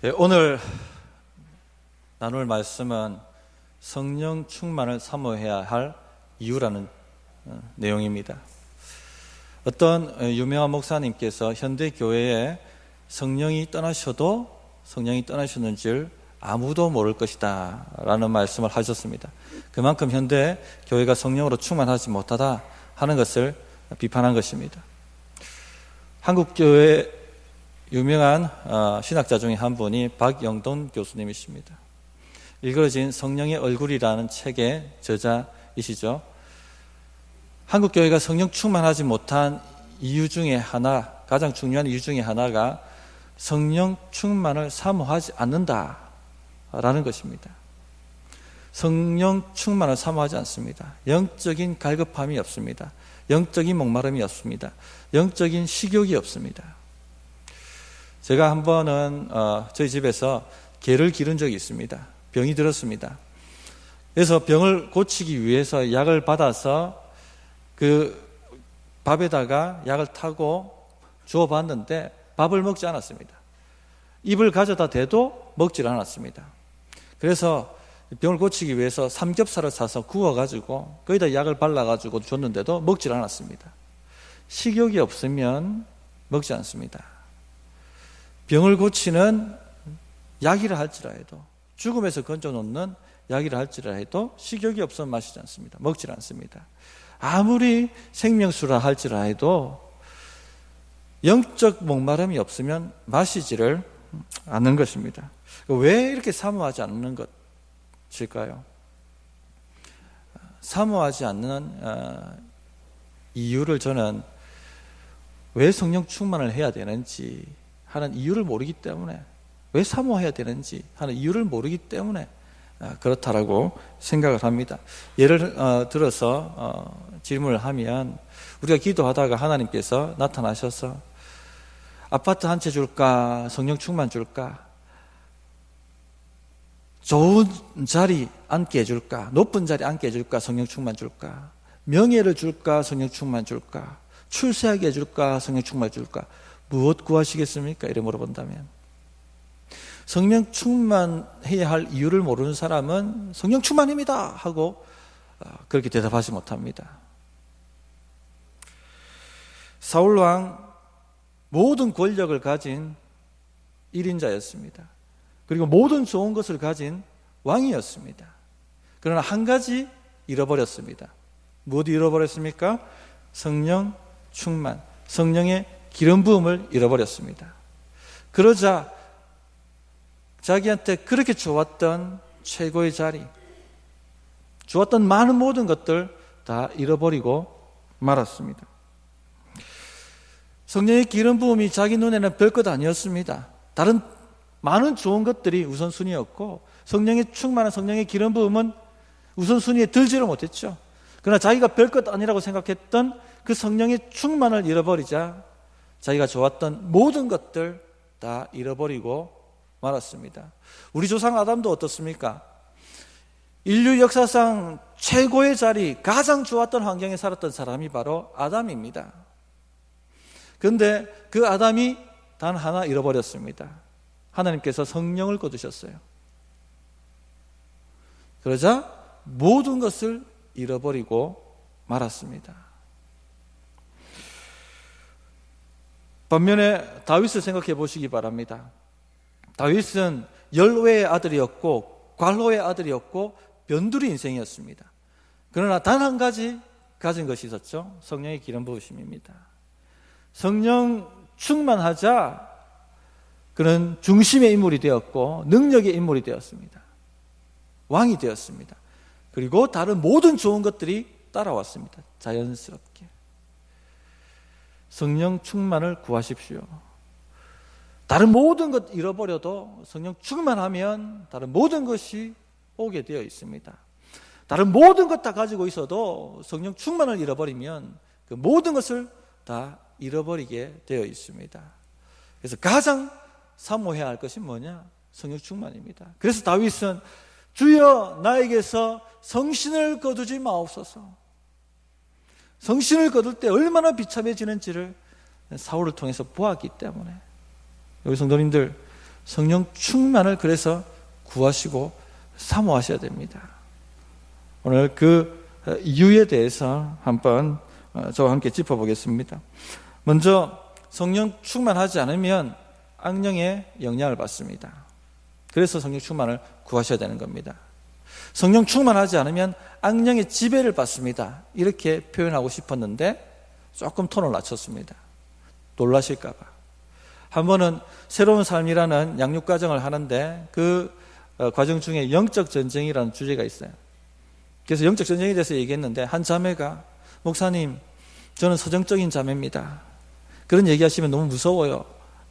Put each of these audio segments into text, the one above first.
오늘 나눌 말씀은 성령 충만을 사모해야 할 이유라는 내용입니다. 어떤 유명한 목사님께서 현대 교회에 성령이 떠나셨는지를 아무도 모를 것이다 라는 말씀을 하셨습니다. 그만큼 현대 교회가 성령으로 충만하지 못하다 하는 것을 비판한 것입니다. 한국 교회 유명한 신학자 중에 한 분이 박영돈 교수님이십니다. 일그러진 성령의 얼굴이라는 책의 저자이시죠. 한국 교회가 성령 충만하지 못한 이유 중에 하나, 가장 중요한 이유 중에 하나가 성령 충만을 사모하지 않는다라는 것입니다. 성령 충만을 사모하지 않습니다. 영적인 갈급함이 없습니다. 영적인 목마름이 없습니다. 영적인 식욕이 없습니다. 제가 한 번은 저희 집에서 개를 기른 적이 있습니다. 병이 들었습니다. 그래서 병을 고치기 위해서 약을 받아서 그 밥에다가 약을 타고 주어봤는데 밥을 먹지 않았습니다. 입을 가져다 대도 먹질 않았습니다. 그래서 병을 고치기 위해서 삼겹살을 사서 구워가지고 거기다 약을 발라가지고 줬는데도 먹질 않았습니다. 식욕이 없으면 먹지 않습니다. 병을 고치는 약이라 할지라도, 죽음에서 건져놓는 약이라 할지라도 식욕이 없으면 마시지 않습니다. 먹질 않습니다. 아무리 생명수라 할지라도 영적 목마름이 없으면 마시지를 않는 것입니다. 왜 이렇게 사모하지 않는 것일까요? 사모하지 않는 이유를 저는 왜 성령 충만을 해야 되는지 하는 이유를 모르기 때문에, 왜 사모해야 되는지 하는 이유를 모르기 때문에 그렇다라고 생각을 합니다. 예를 들어서 질문을 하면, 우리가 기도하다가 하나님께서 나타나셔서 아파트 한 채 줄까? 성령 충만 줄까? 좋은 자리 앉게 해줄까? 높은 자리 앉게 해줄까? 성령 충만 줄까? 명예를 줄까? 성령 충만 줄까? 출세하게 해줄까? 성령 충만 줄까? 무엇 구하시겠습니까? 이래 물어본다면, 성령 충만해야 할 이유를 모르는 사람은 성령 충만입니다 하고 그렇게 대답하지 못합니다. 사울왕 모든 권력을 가진 1인자였습니다. 그리고 모든 좋은 것을 가진 왕이었습니다. 그러나 한 가지 잃어버렸습니다. 무엇 잃어버렸습니까? 성령 충만, 성령의 기름 부음을 잃어버렸습니다. 그러자 자기한테 그렇게 좋았던 최고의 자리, 좋았던 많은 모든 것들 다 잃어버리고 말았습니다. 성령의 기름 부음이 자기 눈에는 별것 아니었습니다. 다른 많은 좋은 것들이 우선순위였고, 성령의 충만한 성령의 기름 부음은 우선순위에 들지를 못했죠. 그러나 자기가 별것 아니라고 생각했던 그 성령의 충만을 잃어버리자 자기가 좋았던 모든 것들 다 잃어버리고 말았습니다. 우리 조상 아담도 어떻습니까? 인류 역사상 최고의 자리, 가장 좋았던 환경에 살았던 사람이 바로 아담입니다. 그런데 그 아담이 단 하나 잃어버렸습니다. 하나님께서 성령을 거두셨어요. 그러자 모든 것을 잃어버리고 말았습니다. 반면에 다윗을 생각해 보시기 바랍니다. 다윗은 열외의 아들이었고 관로의 아들이었고 변두리 인생이었습니다. 그러나 단 한 가지 가진 것이 있었죠. 성령의 기름 부으심입니다. 성령 충만하자 그는 중심의 인물이 되었고 능력의 인물이 되었습니다. 왕이 되었습니다. 그리고 다른 모든 좋은 것들이 따라왔습니다. 자연스럽게. 성령 충만을 구하십시오. 다른 모든 것 잃어버려도 성령 충만하면 다른 모든 것이 오게 되어 있습니다. 다른 모든 것 다 가지고 있어도 성령 충만을 잃어버리면 그 모든 것을 다 잃어버리게 되어 있습니다. 그래서 가장 사모해야 할 것이 뭐냐? 성령 충만입니다. 그래서 다윗은 주여 나에게서 성신을 거두지 마옵소서. 성신을 거둘 때 얼마나 비참해지는지를 사울을 통해서 보았기 때문에, 여기 성도님들, 성령 충만을 그래서 구하시고 사모하셔야 됩니다. 오늘 그 이유에 대해서 한번 저와 함께 짚어보겠습니다. 먼저 성령 충만하지 않으면 악령의 영향을 받습니다. 그래서 성령 충만을 구하셔야 되는 겁니다. 성령 충만하지 않으면 악령의 지배를 받습니다. 이렇게 표현하고 싶었는데 조금 톤을 낮췄습니다. 놀라실까 봐. 한 번은 새로운 삶이라는 양육 과정을 하는데 그 과정 중에 영적 전쟁이라는 주제가 있어요. 그래서 영적 전쟁에 대해서 얘기했는데 한 자매가 목사님, 저는 서정적인 자매입니다. 그런 얘기하시면 너무 무서워요.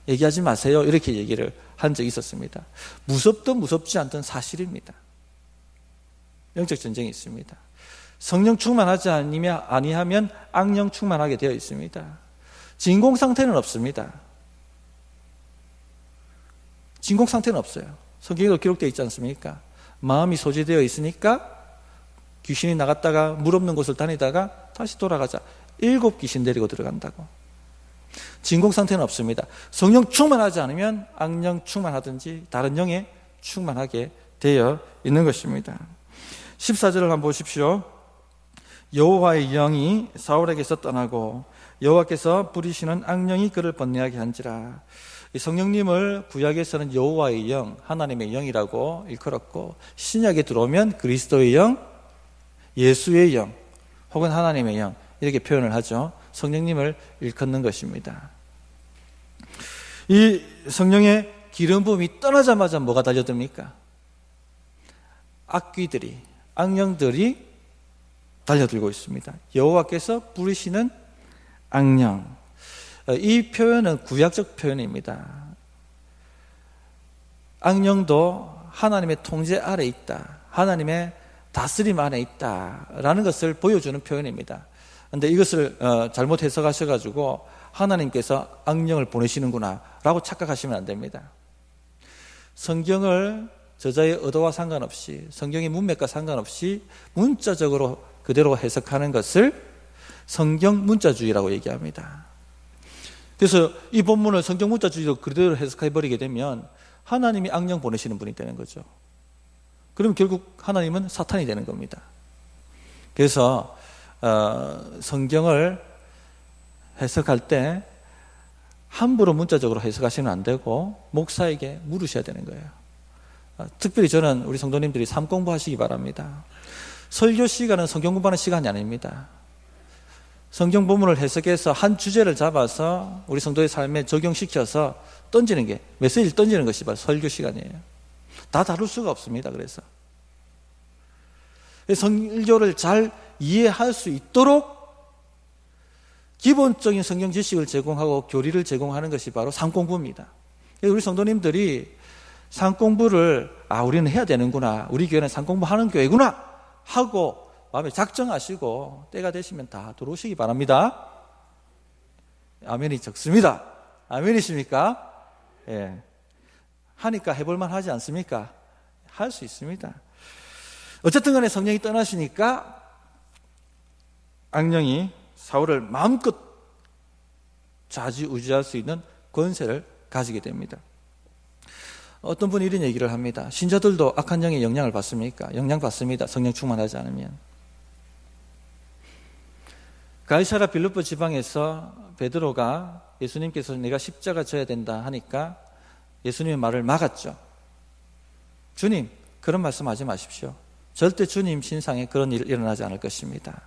얘기하지 마세요. 이렇게 얘기를 한 적이 있었습니다. 무섭든 무섭지 않든 사실입니다. 영적 전쟁이 있습니다. 성령 충만하지 아니하면 악령 충만하게 되어 있습니다. 진공 상태는 없습니다. 진공 상태는 없어요. 성경에도 기록되어 있지 않습니까? 마음이 소지되어 있으니까 귀신이 나갔다가 물 없는 곳을 다니다가 다시 돌아가자. 7 귀신 데리고 들어간다고. 진공 상태는 없습니다. 성령 충만하지 않으면 악령 충만하든지 다른 영에 충만하게 되어 있는 것입니다. 14절을 한번 보십시오. 여호와의 영이 사울에게서 떠나고 여호와께서 부리시는 악령이 그를 번뇌하게 한지라. 성령님을 구약에서는 여호와의 영, 하나님의 영이라고 일컬었고 신약에 들어오면 그리스도의 영, 예수의 영 혹은 하나님의 영 이렇게 표현을 하죠. 성령님을 일컫는 것입니다. 이 성령의 기름 부음이 떠나자마자 뭐가 달려듭니까? 악귀들이, 악령들이 달려들고 있습니다. 여호와께서 부르시는 악령. 이 표현은 구약적 표현입니다. 악령도 하나님의 통제 아래 있다. 하나님의 다스림 안에 있다라는 것을 보여주는 표현입니다. 그런데 이것을 잘못 해석하셔가지고 하나님께서 악령을 보내시는구나 라고 착각하시면 안 됩니다. 성경을 저자의 의도와 상관없이 성경의 문맥과 상관없이 문자적으로 그대로 해석하는 것을 성경 문자주의라고 얘기합니다. 그래서 이 본문을 성경 문자주의로 그대로 해석해버리게 되면 하나님이 악령 보내시는 분이 되는 거죠. 그러면 결국 하나님은 사탄이 되는 겁니다. 그래서 성경을 해석할 때 함부로 문자적으로 해석하시면 안 되고 목사에게 물으셔야 되는 거예요. 특별히 저는 우리 성도님들이 삶 공부하시기 바랍니다. 설교 시간은 성경 공부하는 시간이 아닙니다. 성경 본문을 해석해서 한 주제를 잡아서 우리 성도의 삶에 적용시켜서 던지는 게, 메시지를 던지는 것이 바로 설교 시간이에요. 다 다룰 수가 없습니다. 그래서 설교를 잘 이해할 수 있도록 기본적인 성경 지식을 제공하고 교리를 제공하는 것이 바로 삶 공부입니다. 우리 성도님들이 삶 공부를 우리는 해야 되는구나, 우리 교회는 삶 공부하는 교회구나 하고 마음에 작정하시고 때가 되시면 다 들어오시기 바랍니다. 아멘이 적습니다. 아멘이십니까? 예. 하니까 해볼만 하지 않습니까? 할 수 있습니다. 어쨌든 간에 성령이 떠나시니까 악령이 사울을 마음껏 좌지우지할 수 있는 권세를 가지게 됩니다. 어떤 분이 이런 얘기를 합니다. 신자들도 악한 영의 영향을 받습니까? 영향 받습니다. 성령 충만하지 않으면. 가이사랴 빌립보 지방에서 베드로가 예수님께서 내가 십자가 져야 된다 하니까 예수님의 말을 막았죠. 주님, 그런 말씀하지 마십시오. 절대 주님 신상에 그런 일 일어나지 않을 것입니다.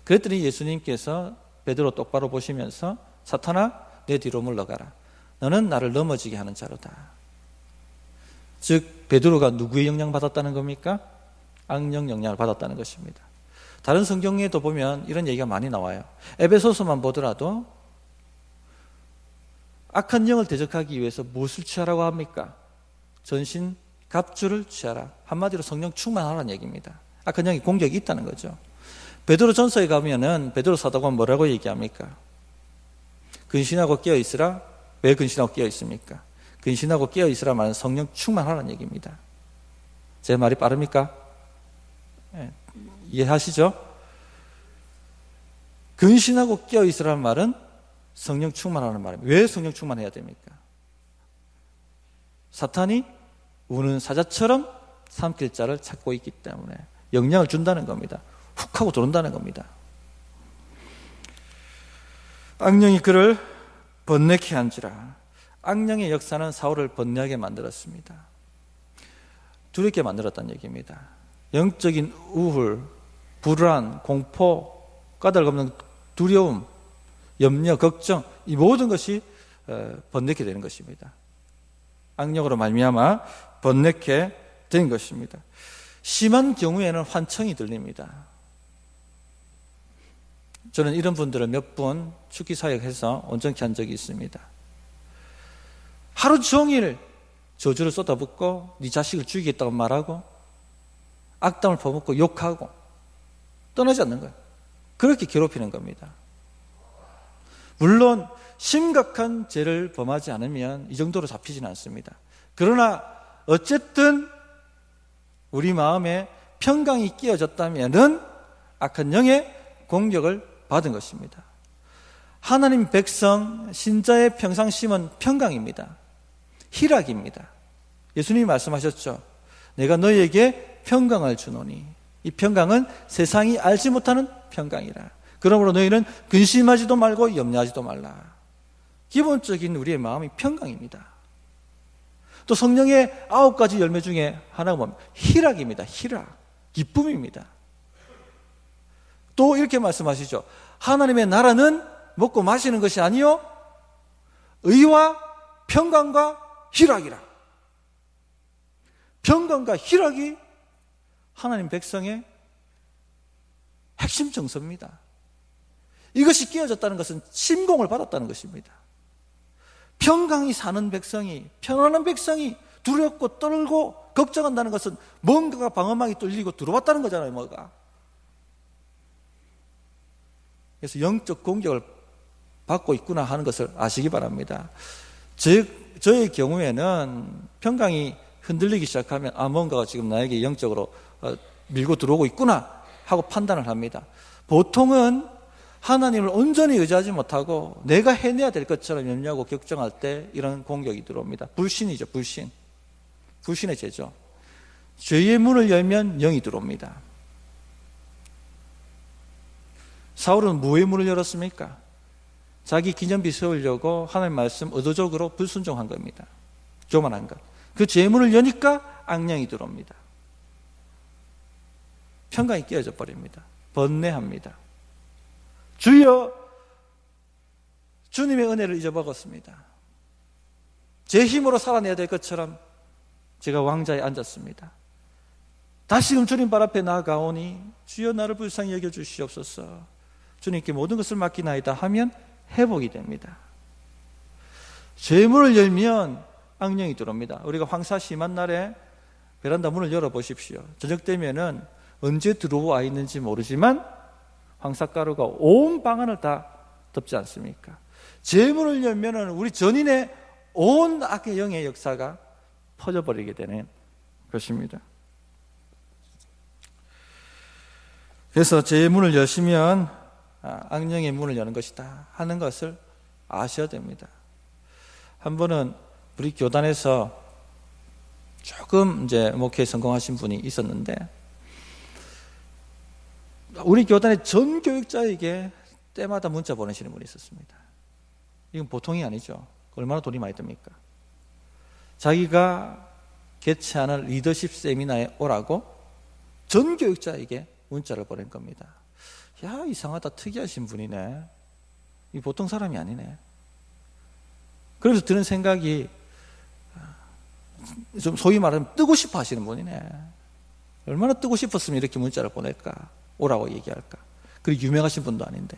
그랬더니 예수님께서 베드로 똑바로 보시면서 사탄아, 내 뒤로 물러가라. 너는 나를 넘어지게 하는 자로다. 즉 베드로가 누구의 영향 받았다는 겁니까? 악령 영향을 받았다는 것입니다. 다른 성경에도 보면 이런 얘기가 많이 나와요. 에베소서만 보더라도 악한 영을 대적하기 위해서 무엇을 취하라고 합니까? 전신 갑주를 취하라. 한마디로 성령 충만하라는 얘기입니다. 악한 영이 공격이 있다는 거죠. 베드로 전서에 가면은 베드로 사도가 뭐라고 얘기합니까? 근신하고 깨어 있으라. 왜 근신하고 깨어 있습니까? 근신하고 깨어 있으라 말은 성령 충만하라는 얘기입니다. 제 말이 빠릅니까? 네. 이해하시죠? 근신하고 깨어 있으라는 말은 성령 충만하는 말입니다. 왜 성령 충만해야 됩니까? 사탄이 우는 사자처럼 삼킬 자를 찾고 있기 때문에 영향을 준다는 겁니다. 훅 하고 들어온다는 겁니다. 악령이 그를 번뇌케 한지라. 악령의 역사는 사울을 번뇌하게 만들었습니다. 두렵게 만들었다는 얘기입니다. 영적인 우울, 불안, 공포, 까닭없는 두려움, 염려, 걱정, 이 모든 것이 번뇌케 되는 것입니다. 악령으로 말미암아 번뇌케 된 것입니다. 심한 경우에는 환청이 들립니다. 저는 이런 분들을 몇 분 축기 사역해서 온전케 한 적이 있습니다. 하루 종일 저주를 쏟아붓고 네 자식을 죽이겠다고 말하고 악담을 퍼붓고 욕하고 떠나지 않는 거예요. 그렇게 괴롭히는 겁니다. 물론 심각한 죄를 범하지 않으면 이 정도로 잡히지는 않습니다. 그러나 어쨌든 우리 마음에 평강이 끼어졌다면은 악한 영의 공격을 받은 것입니다. 하나님 백성 신자의 평상심은 평강입니다. 희락입니다. 예수님이 말씀하셨죠. 내가 너희에게 평강을 주노니 이 평강은 세상이 알지 못하는 평강이라. 그러므로 너희는 근심하지도 말고 염려하지도 말라. 기본적인 우리의 마음이 평강입니다. 또 성령의 9가지 열매 중에 하나가 뭡니까? 희락입니다. 희락, 기쁨입니다. 또 이렇게 말씀하시죠. 하나님의 나라는 먹고 마시는 것이 아니요 의와 평강과 희락이라. 평강과 희락이 하나님 백성의 핵심 정서입니다. 이것이 끼어졌다는 것은 침공을 받았다는 것입니다. 평강이 사는 백성이, 편안한 백성이 두렵고 떨고 걱정한다는 것은 뭔가가 방어막이 뚫리고 들어왔다는 거잖아요. 뭐가. 그래서 영적 공격을 받고 있구나 하는 것을 아시기 바랍니다. 저의 경우에는 평강이 흔들리기 시작하면 뭔가가 지금 나에게 영적으로 밀고 들어오고 있구나 하고 판단을 합니다. 보통은 하나님을 온전히 의지하지 못하고 내가 해내야 될 것처럼 염려하고 걱정할 때 이런 공격이 들어옵니다. 불신이죠. 불신의 죄죠. 죄의 문을 열면 영이 들어옵니다. 사울은 무의 문을 열었습니까? 자기 기념비 세우려고 하나님 말씀 의도적으로 불순종한 겁니다. 교만한 것. 그 죄의 문을 여니까 악령이 들어옵니다. 평강이 깨어져 버립니다. 번뇌합니다. 주여, 주님의 은혜를 잊어먹었습니다. 제 힘으로 살아내야 될 것처럼 제가 왕자에 앉았습니다. 다시금 주님 발 앞에 나아가오니 주여 나를 불쌍히 여겨주시옵소서. 주님께 모든 것을 맡기나이다 하면 회복이 됩니다. 죄의 문을 열면 악령이 들어옵니다. 우리가 황사 심한 날에 베란다 문을 열어보십시오. 저녁 되면은 언제 들어와 있는지 모르지만 황사가루가 온 방 안을 다 덮지 않습니까? 죄의 문을 열면은 우리 전인의 온 악의 영의 역사가 퍼져버리게 되는 것입니다. 그래서 죄의 문을 여시면 악령의 문을 여는 것이다 하는 것을 아셔야 됩니다. 한 번은 우리 교단에서 조금 이제 목회에 성공하신 분이 있었는데 우리 교단의 전 교육자에게 때마다 문자 보내시는 분이 있었습니다. 이건 보통이 아니죠. 얼마나 돈이 많이 듭니까? 자기가 개최하는 리더십 세미나에 오라고 전 교육자에게 문자를 보낸 겁니다. 야, 이상하다. 특이하신 분이네. 이 보통 사람이 아니네. 그래서 드는 생각이 좀 소위 말하면 뜨고 싶어 하시는 분이네. 얼마나 뜨고 싶었으면 이렇게 문자를 보낼까? 오라고 얘기할까? 그리고 유명하신 분도 아닌데.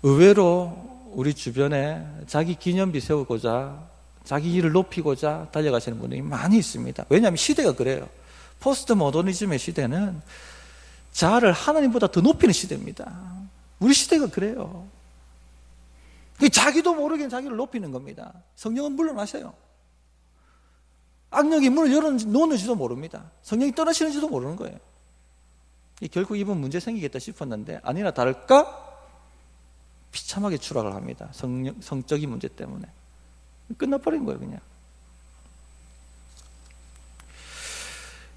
의외로 우리 주변에 자기 기념비 세우고자 자기 일을 높이고자 달려가시는 분들이 많이 있습니다. 왜냐하면 시대가 그래요. 포스트 모더니즘의 시대는 자아를 하나님보다 더 높이는 시대입니다. 우리 시대가 그래요. 자기도 모르게 자기를 높이는 겁니다. 성령은 물러나셔요. 악령이 문을 열어놓는지도 모릅니다. 성령이 떠나시는지도 모르는 거예요. 결국 이분 문제 생기겠다 싶었는데 아니나 다를까 비참하게 추락을 합니다. 성적인 문제 때문에. 끝나버린 거예요, 그냥.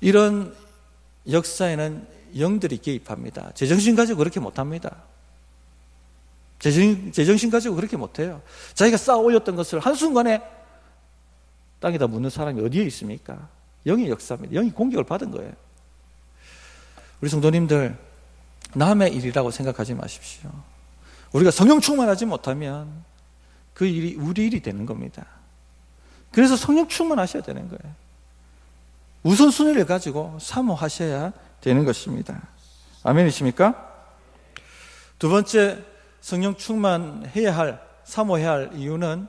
이런 역사에는 영들이 개입합니다. 제정신 가지고 그렇게 못합니다. 제정신 가지고 그렇게 못해요. 자기가 쌓아 올렸던 것을 한순간에 땅에다 묻는 사람이 어디에 있습니까? 영의 역사입니다. 영이 공격을 받은 거예요. 우리 성도님들, 남의 일이라고 생각하지 마십시오. 우리가 성령 충만하지 못하면 그 일이 우리 일이 되는 겁니다. 그래서 성령 충만하셔야 되는 거예요. 우선순위를 가지고 사모하셔야 되는 것입니다. 아멘이십니까? 두 번째, 성령 충만해야 할, 사모해야 할 이유는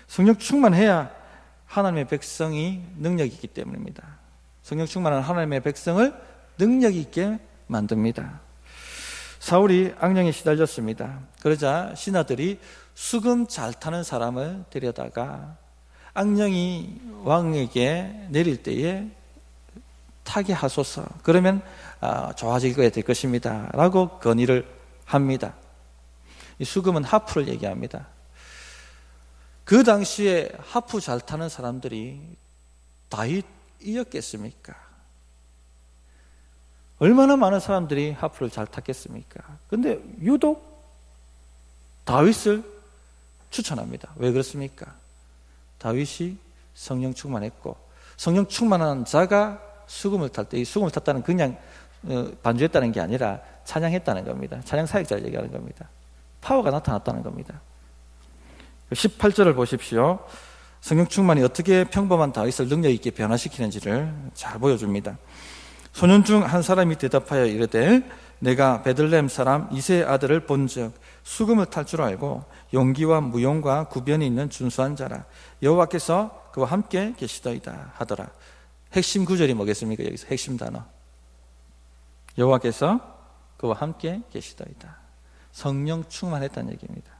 성령 충만해야 하나님의 백성이 능력이 있기 때문입니다. 성령 충만한 하나님의 백성을 능력 있게 만듭니다. 사울이 악령에 시달렸습니다. 그러자 신하들이 수금 잘 타는 사람을 데려다가 악령이 왕에게 내릴 때에 타게 하소서. 그러면 좋아지게 될 것입니다. 라고 건의를 합니다. 이 수금은 하프를 얘기합니다. 그 당시에 하프 잘 타는 사람들이 다윗이었겠습니까? 얼마나 많은 사람들이 하프를 잘 탔겠습니까? 근데 유독 다윗을 추천합니다. 왜 그렇습니까? 다윗이 성령 충만했고, 성령 충만한 자가 수금을 탈 때, 이 수금을 탔다는 그냥 반주했다는 게 아니라 찬양했다는 겁니다. 찬양 사역자를 얘기하는 겁니다. 파워가 나타났다는 겁니다. 18절을 보십시오. 성령 충만이 어떻게 평범한 다윗을 능력 있게 변화시키는지를 잘 보여줍니다. 소년 중 한 사람이 대답하여 이르되 내가 베들레헴 사람 이새의 아들을 본즉 수금을 탈 줄 알고 용기와 무용과 구변이 있는 준수한 자라. 여호와께서 그와 함께 계시더이다 하더라. 핵심 구절이 뭐겠습니까? 여기서 핵심 단어. 여호와께서 그와 함께 계시더이다. 성령 충만했다는 얘기입니다.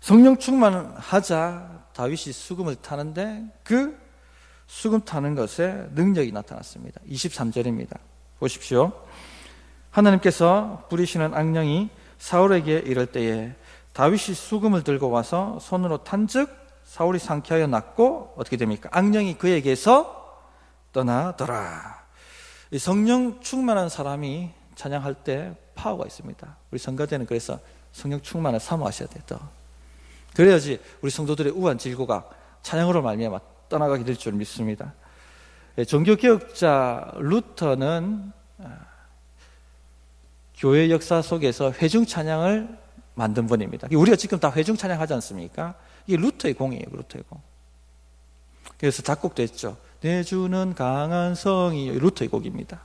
성령 충만하자 다윗이 수금을 타는데 그 수금 타는 것에 능력이 나타났습니다. 23절입니다. 보십시오. 하나님께서 부리시는 악령이 사울에게 이를 때에 다윗이 수금을 들고 와서 손으로 탄즉 사울이 상쾌하여 낫고 어떻게 됩니까? 악령이 그에게서 떠나더라. 이 성령 충만한 사람이 찬양할 때 파워가 있습니다. 우리 성가대는 그래서 성령 충만을 사모하셔야 돼요. 그래야지 우리 성도들의 우한 질고가 찬양으로 말미암아 떠나가게 될 줄 믿습니다. 종교개혁자 루터는 교회 역사 속에서 회중 찬양을 만든 분입니다. 우리가 지금 다 회중 찬양하지 않습니까? 이게 루터의 공이에요. 루터의 공. 그래서 작곡됐죠. 내 주는 강한 성이 루터의 곡입니다.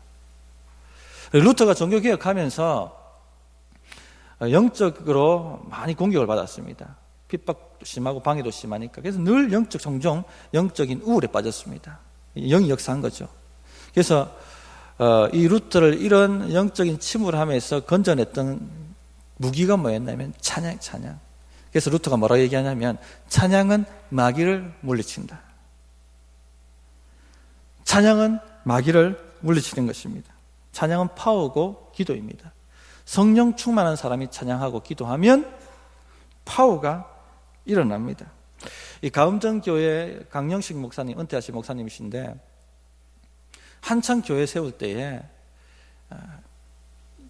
루터가 종교개혁하면서 영적으로 많이 공격을 받았습니다. 핍박도 심하고 방해도 심하니까. 그래서 늘 종종 영적인 우울에 빠졌습니다. 영이 역사한 거죠. 그래서 이 루터를 이런 영적인 침울함에서 건져냈던 무기가 뭐였냐면 찬양. 그래서 루터가 뭐라고 얘기하냐면 찬양은 마귀를 물리친다. 찬양은 마귀를 물리치는 것입니다. 찬양은 파워고 기도입니다. 성령 충만한 사람이 찬양하고 기도하면 파워가 일어납니다. 이 가음정교회 강영식 목사님, 은퇴하신 목사님이신데 한창 교회 세울 때에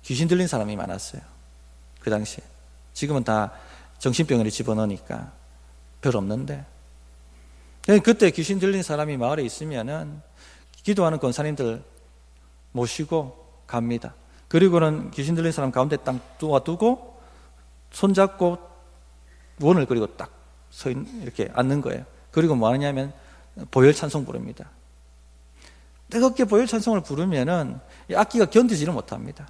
귀신 들린 사람이 많았어요. 그 당시에. 지금은 다 정신병원에 집어넣으니까 별 없는데 그때 귀신 들린 사람이 마을에 있으면은 기도하는 권사님들 모시고 갑니다. 그리고는 귀신 들린 사람 가운데 딱 두고 손잡고 원을 그리고 딱 이렇게 앉는 거예요. 그리고 뭐 하냐면 보혈 찬송 부릅니다. 뜨겁게 보혈 찬송을 부르면은 이 악기가 견디지를 못합니다.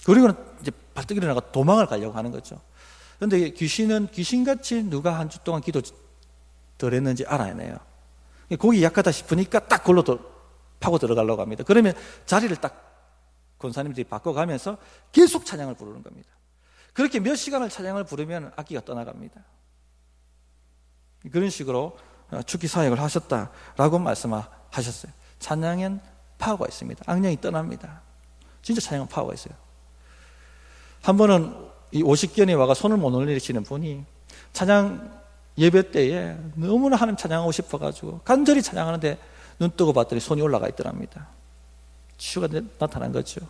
그리고는 이제 발떡 일어나가 도망을 가려고 하는 거죠. 그런데 귀신은 귀신같이 누가 한 주 동안 기도 덜 했는지 알아내요. 거기 약하다 싶으니까 딱 골로 파고 들어가려고 합니다. 그러면 자리를 딱 권사님들이 바꿔가면서 계속 찬양을 부르는 겁니다. 그렇게 몇 시간을 찬양을 부르면 악기가 떠나갑니다. 그런 식으로 죽기 사역을 하셨다라고 말씀하셨어요. 찬양엔 파워가 있습니다. 악령이 떠납니다. 진짜 찬양은 파워가 있어요. 한 번은 이 50견이 와가 손을 못 올리시는 분이 찬양 예배 때에 너무나 하나님 찬양하고 싶어가지고 간절히 찬양하는데 눈 뜨고 봤더니 손이 올라가 있더랍니다. 치유가 나타난 거죠.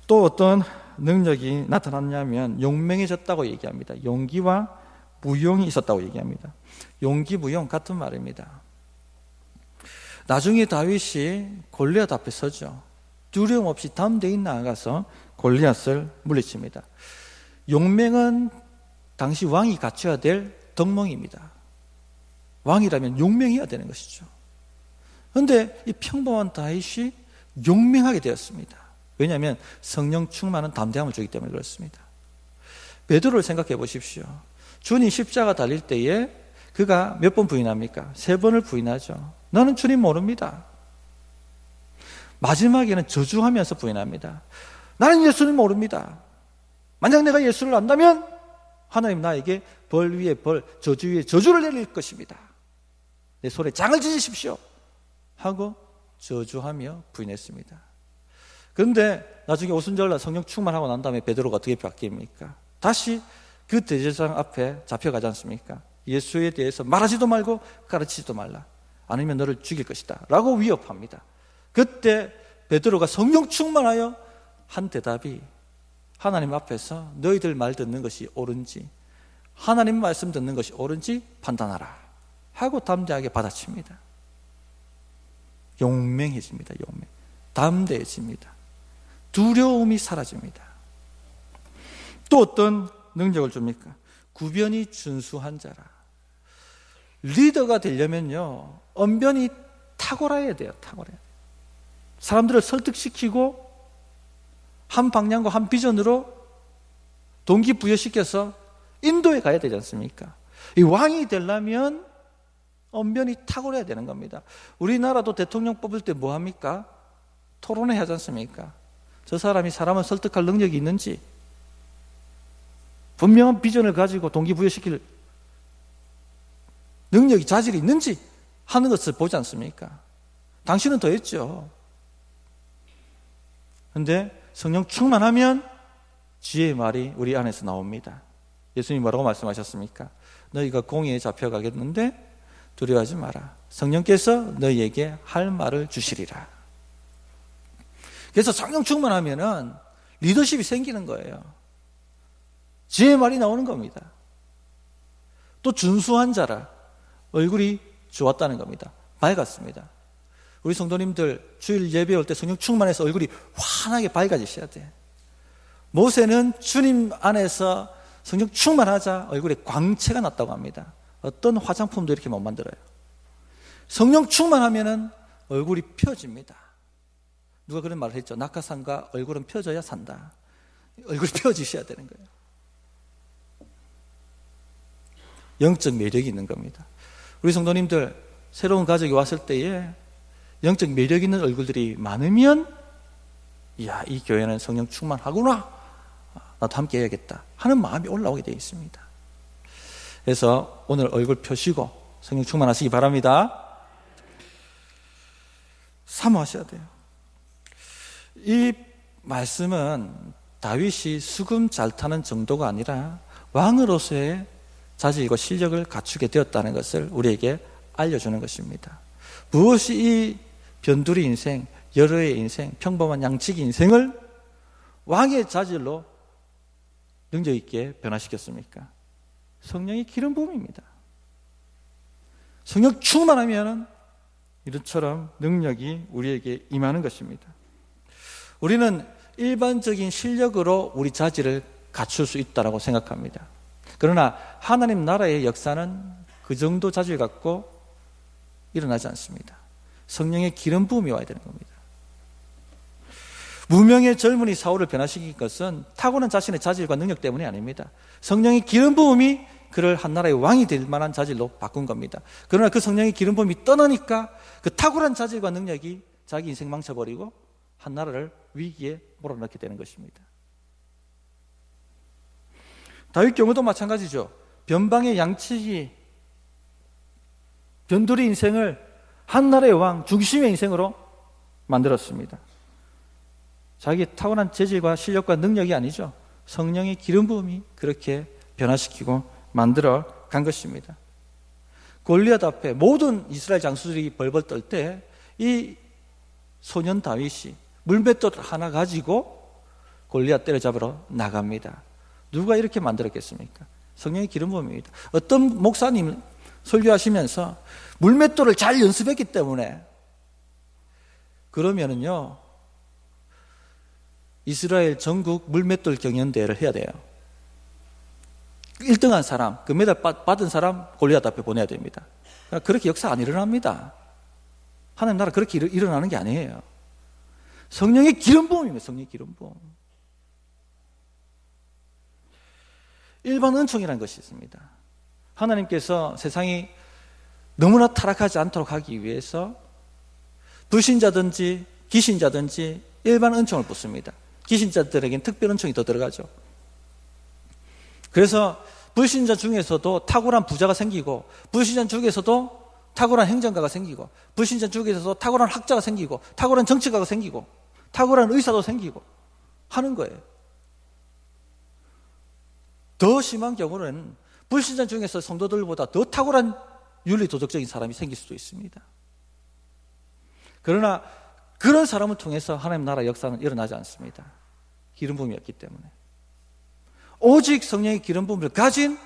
또 어떤 능력이 나타났냐면 용맹해졌다고 얘기합니다. 용기와 무용이 있었다고 얘기합니다. 용기, 무용 같은 말입니다. 나중에 다윗이 골리앗 앞에 서죠. 두려움 없이 담대히 나아가서 골리앗을 물리칩니다. 용맹은 당시 왕이 갖춰야 될 덕목입니다. 왕이라면 용맹해야 되는 것이죠. 그런데 이 평범한 다윗이 용맹하게 되었습니다. 왜냐하면 성령 충만은 담대함을 주기 때문에 그렇습니다. 베드로를 생각해 보십시오. 주님 십자가 달릴 때에 그가 몇 번 부인합니까? 3번을 부인하죠. 나는 주님 모릅니다. 마지막에는 저주하면서 부인합니다. 나는 예수님 모릅니다. 만약 내가 예수를 안다면 하나님 나에게 벌 위에 벌, 저주 위에 저주를 내릴 것입니다. 내 손에 장을 지지십시오 하고 저주하며 부인했습니다. 그런데 나중에 오순절날 성령 충만하고 난 다음에 베드로가 어떻게 바뀝니까? 다시 그 대제사장 앞에 잡혀가지 않습니까? 예수에 대해서 말하지도 말고 가르치지도 말라. 아니면 너를 죽일 것이다 라고 위협합니다. 그때 베드로가 성령 충만하여 한 대답이 하나님 앞에서 너희들 말 듣는 것이 옳은지 하나님 말씀 듣는 것이 옳은지 판단하라 하고 담대하게 받아칩니다. 용맹해집니다. 용맹. 담대해집니다. 두려움이 사라집니다. 또 어떤 능력을 줍니까? 구변이 준수한 자라. 리더가 되려면요 언변이 탁월해야 돼요. 탁월해야 돼요. 사람들을 설득시키고 한 방향과 한 비전으로 동기부여시켜서 인도에 가야 되지 않습니까? 이 왕이 되려면 언변이 탁월해야 되는 겁니다. 우리나라도 대통령 뽑을 때 뭐 합니까? 토론회 하지 않습니까? 저 사람이 사람을 설득할 능력이 있는지, 분명한 비전을 가지고 동기부여시킬 능력이, 자질이 있는지 하는 것을 보지 않습니까? 당신은 더 했죠. 그런데 성령 충만하면 지혜의 말이 우리 안에서 나옵니다. 예수님이 뭐라고 말씀하셨습니까? 너희가 공의에 잡혀가겠는데 두려워하지 마라. 성령께서 너희에게 할 말을 주시리라. 그래서 성령 충만하면은 리더십이 생기는 거예요. 지혜의 말이 나오는 겁니다. 또 준수한 자라. 얼굴이 좋았다는 겁니다. 밝았습니다. 우리 성도님들 주일 예배 올 때 성령 충만해서 얼굴이 환하게 밝아지셔야 돼. 모세는 주님 안에서 성령 충만하자 얼굴에 광채가 났다고 합니다. 어떤 화장품도 이렇게 못 만들어요. 성령 충만하면은 얼굴이 펴집니다. 누가 그런 말을 했죠. 낙하산과 얼굴은 펴져야 산다. 얼굴이 펴지셔야 되는 거예요. 영적 매력이 있는 겁니다. 우리 성도님들 새로운 가족이 왔을 때에 영적 매력 있는 얼굴들이 많으면 이야, 이 교회는 성령 충만하구나, 나도 함께 해야겠다 하는 마음이 올라오게 되어 있습니다. 그래서 오늘 얼굴 펴시고 성령 충만하시기 바랍니다. 사모하셔야 돼요. 이 말씀은 다윗이 수금 잘 타는 정도가 아니라 왕으로서의 자질과 실력을 갖추게 되었다는 것을 우리에게 알려주는 것입니다. 무엇이 이 변두리 인생, 여러의 인생, 평범한 양치기 인생을 왕의 자질로 능력 있게 변화시켰습니까? 성령의 기름 부음입니다. 성령 충만하면 이런처럼 능력이 우리에게 임하는 것입니다. 우리는 일반적인 실력으로 우리 자질을 갖출 수 있다고 생각합니다. 그러나 하나님 나라의 역사는 그 정도 자질 갖고 일어나지 않습니다. 성령의 기름 부음이 와야 되는 겁니다. 무명의 젊은이 사울을 변화시킨 것은 타고난 자신의 자질과 능력 때문이 아닙니다. 성령의 기름 부음이 그를 한 나라의 왕이 될 만한 자질로 바꾼 겁니다. 그러나 그 성령의 기름 부음이 떠나니까 그 탁월한 자질과 능력이 자기 인생 망쳐버리고 한 나라를 위기에 몰아넣게 되는 것입니다. 다윗 경우도 마찬가지죠. 변방의 양치기, 변두리 인생을 한 나라의 왕, 중심의 인생으로 만들었습니다. 자기의 타고난 재질과 실력과 능력이 아니죠. 성령의 기름 부음이 그렇게 변화시키고 만들어 간 것입니다. 골리앗 앞에 모든 이스라엘 장수들이 벌벌 떨 때 이 소년 다윗이 물맷돌 하나 가지고 골리앗 때려잡으러 나갑니다. 누가 이렇게 만들었겠습니까? 성령의 기름 부음입니다. 어떤 목사님 설교하시면서 물맷돌을 잘 연습했기 때문에 그러면은요 이스라엘 전국 물맷돌 경연대회를 해야 돼요. 1등한 사람, 금메달 받은 사람 골리앗 앞에 보내야 됩니다. 그렇게 역사 안 일어납니다. 하나님 나라 그렇게 일어나는 게 아니에요. 성령의 기름 부음입니다. 성령의 기름 부음. 일반 은총이라는 것이 있습니다. 하나님께서 세상이 너무나 타락하지 않도록 하기 위해서 불신자든지 기신자든지 일반 은총을 붓습니다. 기신자들에게는 특별 은총이 더 들어가죠. 그래서 불신자 중에서도 탁월한 부자가 생기고, 불신자 중에서도 탁월한 행정가가 생기고, 불신자 중에서도 탁월한 학자가 생기고, 탁월한 정치가가 생기고, 탁월한 의사도 생기고 하는 거예요. 더 심한 경우는 불신자 중에서 성도들보다 더 탁월한 윤리 도덕적인 사람이 생길 수도 있습니다. 그러나 그런 사람을 통해서 하나님 나라 역사는 일어나지 않습니다. 기름 부음이 없기 때문에. 오직 성령의 기름 부음을 가진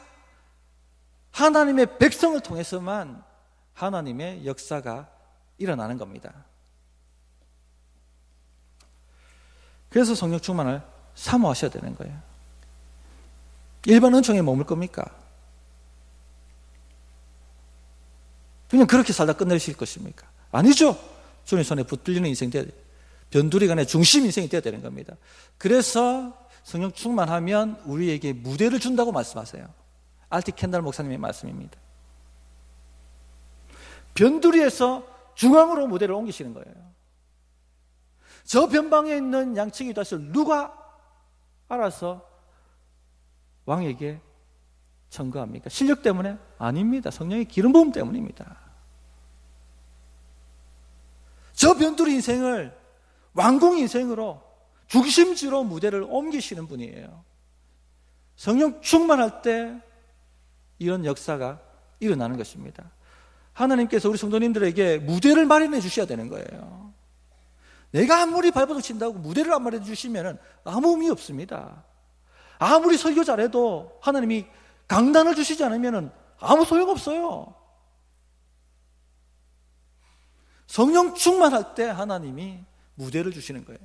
하나님의 백성을 통해서만 하나님의 역사가 일어나는 겁니다. 그래서 성령 충만을 사모하셔야 되는 거예요. 일반 은총에 머물 겁니까? 그냥 그렇게 살다 끝내실 것입니까? 아니죠. 주님 손에 붙들리는 인생이 돼야 돼요. 변두리가 내 중심 인생이 돼야 되는 겁니다. 그래서 성령 충만하면 우리에게 무대를 준다고 말씀하세요. 알티 캔달 목사님의 말씀입니다. 변두리에서 중앙으로 무대를 옮기시는 거예요. 저 변방에 있는 양측이 다시 누가 알아서 왕에게 청구합니까? 실력 때문에? 아닙니다. 성령의 기름 부음 때문입니다. 저 변두리 인생을 왕궁 인생으로 중심지로 무대를 옮기시는 분이에요. 성령 충만할 때 이런 역사가 일어나는 것입니다. 하나님께서 우리 성도님들에게 무대를 마련해 주셔야 되는 거예요. 내가 아무리 발버둥 친다고 무대를 안 마련해 주시면 아무 의미 없습니다. 아무리 설교 잘해도 하나님이 강단을 주시지 않으면 아무 소용없어요. 성령 충만할 때 하나님이 무대를 주시는 거예요.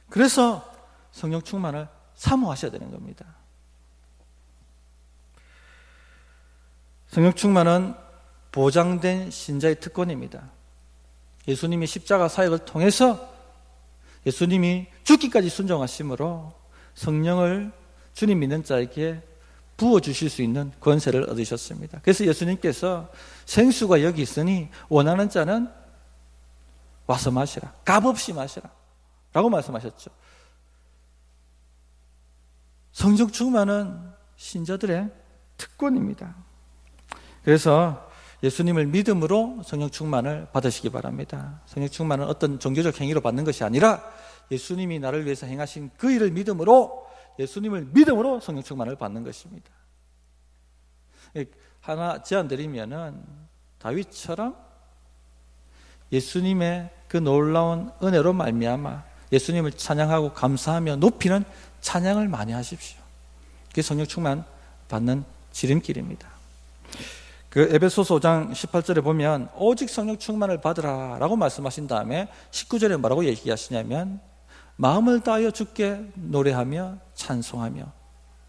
그래서 성령 충만을 사모하셔야 되는 겁니다. 성령 충만은 보장된 신자의 특권입니다. 예수님이 십자가 사역을 통해서 예수님이 죽기까지 순종하심으로 성령을 주님 믿는 자에게 부어주실 수 있는 권세를 얻으셨습니다. 그래서 예수님께서 생수가 여기 있으니 원하는 자는 와서 마시라. 값없이 마시라. 라고 말씀하셨죠. 성령 충만은 신자들의 특권입니다. 그래서 예수님을 믿음으로 성령 충만을 받으시기 바랍니다. 성령 충만은 어떤 종교적 행위로 받는 것이 아니라 예수님이 나를 위해서 행하신 그 일을 믿음으로, 예수님을 믿음으로 성령 충만을 받는 것입니다. 하나 제안드리면은 다윗처럼 예수님의 그 놀라운 은혜로 말미암아 예수님을 찬양하고 감사하며 높이는 찬양을 많이 하십시오. 그게 성령 충만 받는 지름길입니다. 그 에베소서 5장 18절에 보면 오직 성령 충만을 받으라 라고 말씀하신 다음에 19절에 뭐라고 얘기하시냐면 마음을 다하여 주께 노래하며 찬송하며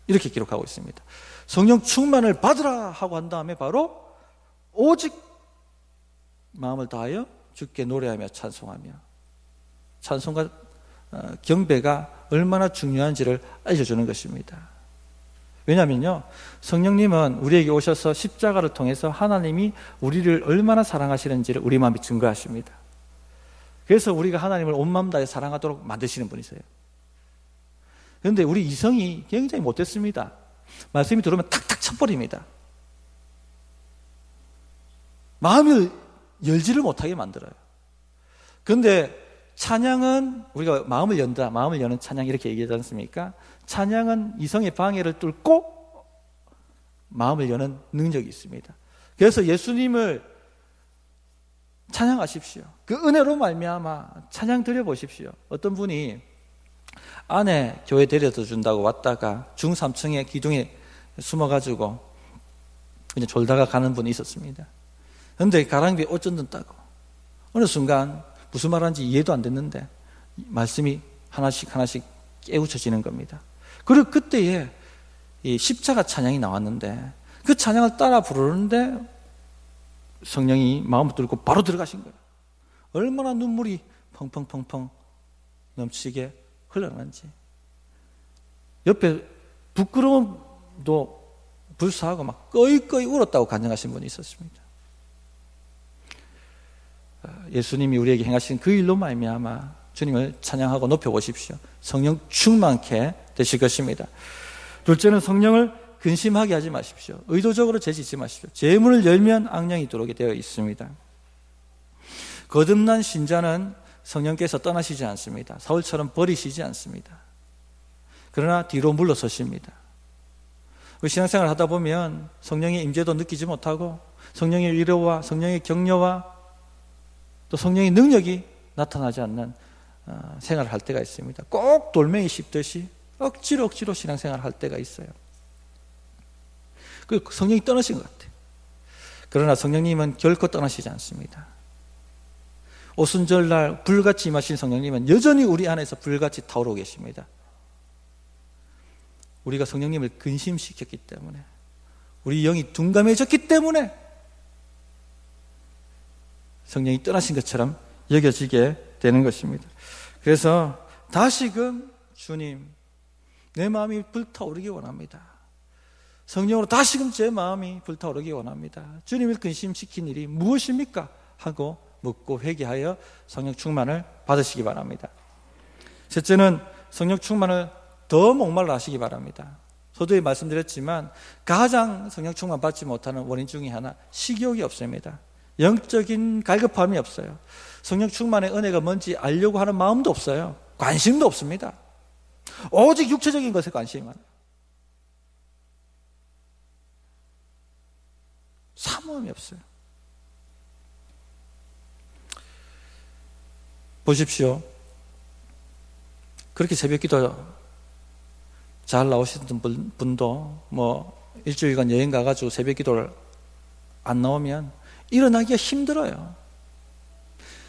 이렇게 기록하고 있습니다. 성령 충만을 받으라 하고 한 다음에 바로 오직 마음을 다하여 주께 노래하며 찬송하며, 찬송과 경배가 얼마나 중요한지를 알려주는 것입니다. 왜냐하면요, 성령님은 우리에게 오셔서 십자가를 통해서 하나님이 우리를 얼마나 사랑하시는지를 우리 마음에 증거하십니다. 그래서 우리가 하나님을 온 마음 다해 사랑하도록 만드시는 분이세요. 그런데 우리 이성이 굉장히 못됐습니다. 말씀이 들어오면 탁탁 쳐버립니다. 마음을 열지를 못하게 만들어요. 그런데 찬양은 우리가 마음을 연다, 마음을 여는 찬양 이렇게 얘기하지 않습니까? 찬양은 이성의 방해를 뚫고 마음을 여는 능력이 있습니다. 그래서 예수님을 찬양하십시오. 그 은혜로 말미암아 찬양 드려보십시오. 어떤 분이 아내 교회 데려다 준다고 왔다가 중3층에 기둥에 숨어가지고 그냥 졸다가 가는 분이 있었습니다. 그런데 가랑비에 옷 젖는다고 어느 순간 무슨 말하는지 이해도 안 됐는데 말씀이 하나씩 하나씩 깨우쳐지는 겁니다. 그리고 그때에 이 십자가 찬양이 나왔는데 그 찬양을 따라 부르는데 성령이 마음을 뚫고 바로 들어가신 거예요. 얼마나 눈물이 펑펑펑펑 넘치게 흘러나는지. 옆에 부끄러움도 불사하고 막 꺼이꺼이 울었다고 간증하신 분이 있었습니다. 예수님이 우리에게 행하신 그 일로 말미암아 주님을 찬양하고 높여보십시오. 성령 충만케 되실 것입니다. 둘째는 성령을 근심하게 하지 마십시오. 의도적으로 죄짓지 마십시오. 재문을 열면 악령이 들어오게 되어 있습니다. 거듭난 신자는 성령께서 떠나시지 않습니다. 사울처럼 버리시지 않습니다. 그러나 뒤로 물러서십니다. 우리 신앙생활 하다 보면 성령의 임재도 느끼지 못하고 성령의 위로와 성령의 격려와 또 성령의 능력이 나타나지 않는 생활을 할 때가 있습니다. 꼭 돌멩이 씹듯이 억지로 신앙생활을 할 때가 있어요. 그 성령이 떠나신 것 같아요. 그러나 성령님은 결코 떠나시지 않습니다. 오순절날 불같이 임하신 성령님은 여전히 우리 안에서 불같이 타오르고 계십니다. 우리가 성령님을 근심시켰기 때문에, 우리 영이 둔감해졌기 때문에 성령이 떠나신 것처럼 여겨지게 되는 것입니다. 그래서 다시금 주님, 내 마음이 불타오르기 원합니다. 성령으로 다시금 제 마음이 불타오르기 원합니다. 주님을 근심시킨 일이 무엇입니까? 하고 묻고 회개하여 성령 충만을 받으시기 바랍니다. 셋째는 성령 충만을 더 목말라 하시기 바랍니다. 서두에 말씀드렸지만 가장 성령 충만 받지 못하는 원인 중에 하나, 식욕이 없습니다. 영적인 갈급함이 없어요. 성령 충만의 은혜가 뭔지 알려고 하는 마음도 없어요. 관심도 없습니다. 오직 육체적인 것에 관심이 많아요. 사모함이 없어요. 보십시오. 그렇게 새벽기도 잘 나오시던 분도 일주일간 여행 가가지고 새벽기도를 안 나오면 일어나기가 힘들어요.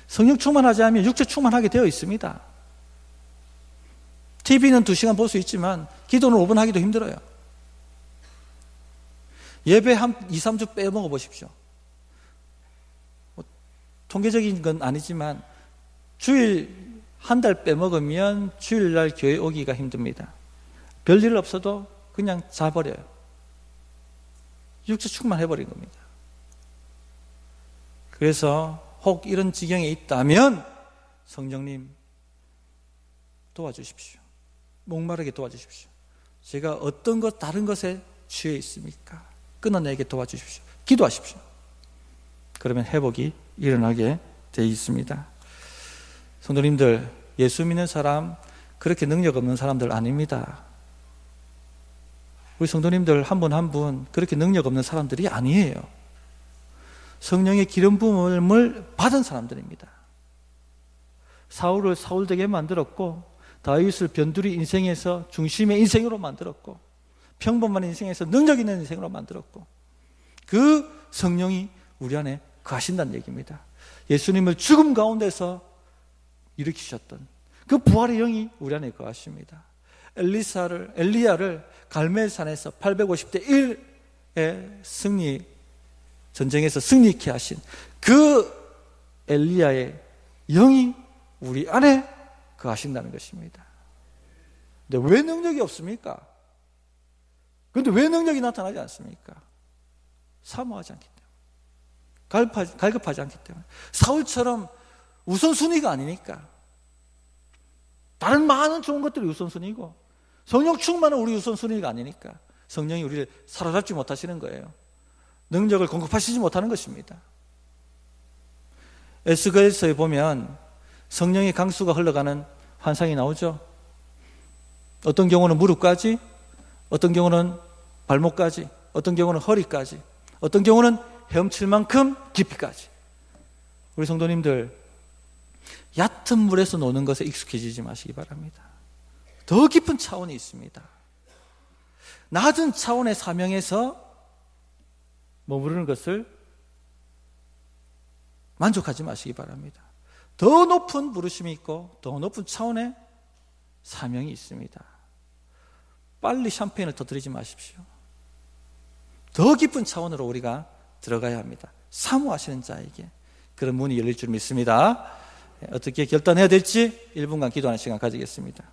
성령 충만하지 않으면 육체 충만하게 되어 있습니다. TV는 2시간 볼 수 있지만 기도는 5분 하기도 힘들어요. 예배 한 2, 3주 빼먹어 보십시오. 통계적인 건 아니지만 주일 한 달 빼먹으면 주일날 교회 오기가 힘듭니다. 별일 없어도 그냥 자버려요. 육체 충만해버린 겁니다. 그래서 혹 이런 지경에 있다면 성령님 도와주십시오. 목마르게 도와주십시오. 제가 어떤 것 다른 것에 취해 있습니까? 끊어내게 도와주십시오. 기도하십시오. 그러면 회복이 일어나게 되어 있습니다. 성도님들, 예수 믿는 사람 그렇게 능력 없는 사람들 아닙니다. 우리 성도님들 한 분 한 분 그렇게 능력 없는 사람들이 아니에요. 성령의 기름 부음을 받은 사람들입니다. 사울을 사울되게 만들었고 다윗을 변두리 인생에서 중심의 인생으로 만들었고 평범한 인생에서 능력 있는 인생으로 만들었고 그 성령이 우리 안에 거하신다는 얘기입니다. 예수님을 죽음 가운데서 일으키셨던 그 부활의 영이 우리 안에 거하십니다. 엘리야를 갈멜산에서 850대 1의 전쟁에서 승리케 하신 그 엘리야의 영이 우리 안에 거하신다는 것입니다. 근데 왜 능력이 없습니까? 그런데 왜 능력이 나타나지 않습니까? 사모하지 않기 때문에, 갈급하지 않기 때문에, 사울처럼 우선순위가 아니니까. 다른 많은 좋은 것들이 우선순위고 성령 충만은 우리 우선순위가 아니니까 성령이 우리를 사로잡지 못하시는 거예요. 능력을 공급하시지 못하는 것입니다. 에스겔서에 보면 성령의 강수가 흘러가는 환상이 나오죠. 어떤 경우는 무릎까지, 어떤 경우는 발목까지, 어떤 경우는 허리까지, 어떤 경우는 헤엄칠 만큼 깊이까지. 우리 성도님들, 얕은 물에서 노는 것에 익숙해지지 마시기 바랍니다. 더 깊은 차원이 있습니다. 낮은 차원의 사명에서 머무르는 것을 만족하지 마시기 바랍니다. 더 높은 부르심이 있고 더 높은 차원의 사명이 있습니다. 빨리 샴페인을 터뜨리지 마십시오. 더 깊은 차원으로 우리가 들어가야 합니다. 사모하시는 자에게 그런 문이 열릴 줄 믿습니다. 어떻게 결단해야 될지 1분간 기도하는 시간 가지겠습니다.